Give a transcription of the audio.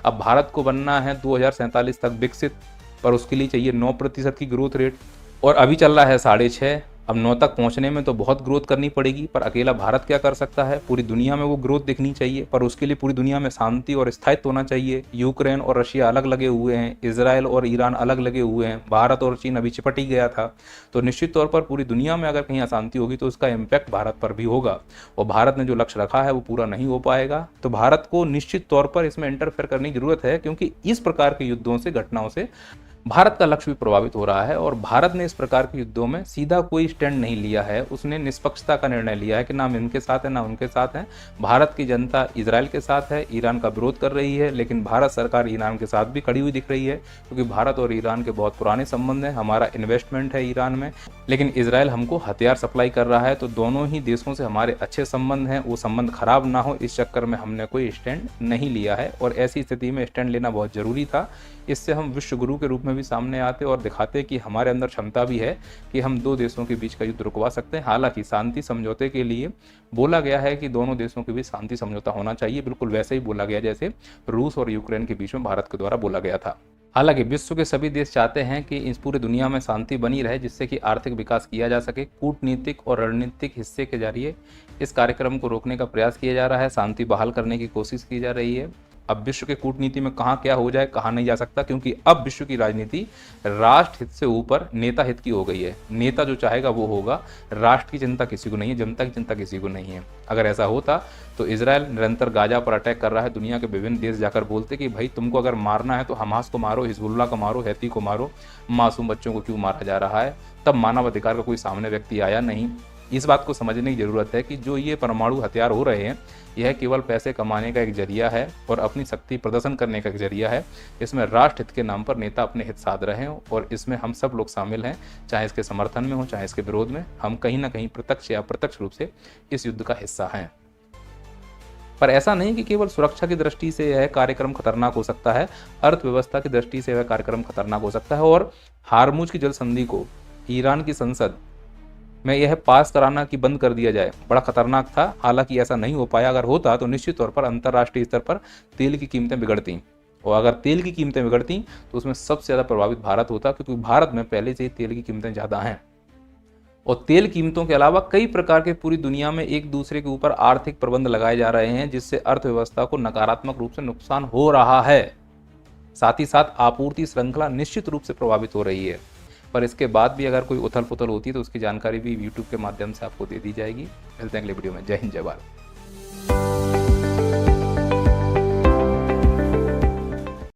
अब भारत को बनना है 2047 तक विकसित, पर उसके लिए चाहिए 9% की ग्रोथ रेट, और अभी चल रहा है 6.5। अब 9 तक पहुंचने में तो बहुत ग्रोथ करनी पड़ेगी, पर अकेला भारत क्या कर सकता है? पूरी दुनिया में वो ग्रोथ दिखनी चाहिए, पर उसके लिए पूरी दुनिया में शांति और स्थायित्व होना चाहिए। यूक्रेन और रशिया अलग लगे हुए हैं, इजराइल और ईरान अलग लगे हुए हैं, भारत और चीन अभी चिपट ही गया था। तो निश्चित तौर पर पूरी दुनिया में अगर कहीं अशांति होगी तो उसका इम्पैक्ट भारत पर भी होगा, और भारत ने जो लक्ष्य रखा है वो पूरा नहीं हो पाएगा। तो भारत को निश्चित तौर पर इसमें इंटरफेयर करने की जरूरत है, क्योंकि इस प्रकार के युद्धों से, घटनाओं से भारत का लक्ष्य भी प्रभावित हो रहा है। और भारत ने इस प्रकार के युद्धों में सीधा कोई स्टैंड नहीं लिया है, उसने निष्पक्षता का निर्णय लिया है कि ना हम इनके साथ हैं ना उनके साथ हैं। भारत की जनता इजराइल के साथ है, ईरान का विरोध कर रही है, लेकिन भारत सरकार ईरान के साथ भी खड़ी हुई दिख रही है, क्योंकि भारत और ईरान के बहुत पुराने संबंध हैं, हमारा इन्वेस्टमेंट है ईरान में, लेकिन इजराइल हमको हथियार सप्लाई कर रहा है। तो दोनों ही देशों से हमारे अच्छे संबंध हैं, वो संबंध खराब ना हो, इस चक्कर में हमने कोई स्टैंड नहीं लिया है। और ऐसी स्थिति में स्टैंड लेना बहुत जरूरी था। इससे हम विश्व गुरु के रूप में भी सामने आते और दिखाते कि हमारे अंदर क्षमता भी है कि हम दो देशों के बीच का युद्ध रुकवा सकते हैं। हालांकि शांति समझौते के लिए बोला गया है कि दोनों देशों के बीच शांति समझौता होना चाहिए, बिल्कुल वैसे ही बोला गया जैसे रूस और यूक्रेन के बीच में भारत के द्वारा बोला गया था। हालांकि विश्व के सभी देश चाहते हैं कि इस पूरी दुनिया में शांति बनी रहे, जिससे कि आर्थिक विकास किया जा सके। कूटनीतिक और रणनीतिक हिस्से के जरिए इस कार्यक्रम को रोकने का प्रयास किया जा रहा है, शांति बहाल करने की कोशिश की जा रही है। अब विश्व के कूटनीति में कहाँ क्या हो जाए कहा नहीं जा सकता, क्योंकि अब विश्व की राजनीति राष्ट्र हित से ऊपर नेता हित की हो गई है। नेता जो चाहेगा वो होगा, राष्ट्र की चिंता किसी को नहीं है, जनता की चिंता किसी को नहीं है। अगर ऐसा होता तो इजराइल निरंतर गाजा पर अटैक कर रहा है, दुनिया के विभिन्न देश जाकर बोलते कि भाई तुमको अगर मारना है तो हमास को मारो, हिजबुल्लाह को मारो, हैती को मारो, मासूम बच्चों को क्यों मारा जा रहा है। तब मानव अधिकार का कोई सामने व्यक्ति आया नहीं। इस बात को समझने की जरूरत है कि जो ये परमाणु हथियार हो रहे हैं, यह केवल पैसे कमाने का एक जरिया है और अपनी शक्ति प्रदर्शन करने का एक जरिया है। इसमें राष्ट्र हित के नाम पर नेता अपने हित साध रहे हैं, और इसमें हम सब लोग शामिल हैं, चाहे इसके समर्थन में हो चाहे इसके विरोध में। हम कहीं ना कहीं प्रत्यक्ष या अप्रत्यक्ष रूप से इस युद्ध का हिस्सा हैं। पर ऐसा नहीं कि केवल सुरक्षा की दृष्टि से यह कार्यक्रम खतरनाक हो सकता है, अर्थव्यवस्था की दृष्टि से यह कार्यक्रम खतरनाक हो सकता है। और हार्मुज की जल संधि को ईरान की संसद में यह पास कराना कि बंद कर दिया जाए, बड़ा खतरनाक था। हालांकि ऐसा नहीं हो पाया। अगर होता तो निश्चित तौर पर अंतर्राष्ट्रीय स्तर पर तेल की कीमतें बिगड़ती, और अगर तेल की कीमतें बिगड़ती तो उसमें सबसे ज़्यादा प्रभावित भारत होता, क्योंकि भारत में पहले से ही तेल की कीमतें ज़्यादा हैं। और तेल कीमतों के अलावा कई प्रकार के पूरी दुनिया में एक दूसरे के ऊपर आर्थिक प्रबंध लगाए जा रहे हैं, जिससे अर्थव्यवस्था को नकारात्मक रूप से नुकसान हो रहा है। साथ ही साथ आपूर्ति श्रृंखला निश्चित रूप से प्रभावित हो रही है। पर इसके बाद भी अगर कोई उथल पुथल होती है तो उसकी जानकारी भी यूट्यूब के माध्यम से आपको दे दी जाएगी। मिलते हैं अगले वीडियो में। जय हिंद, जय भारत।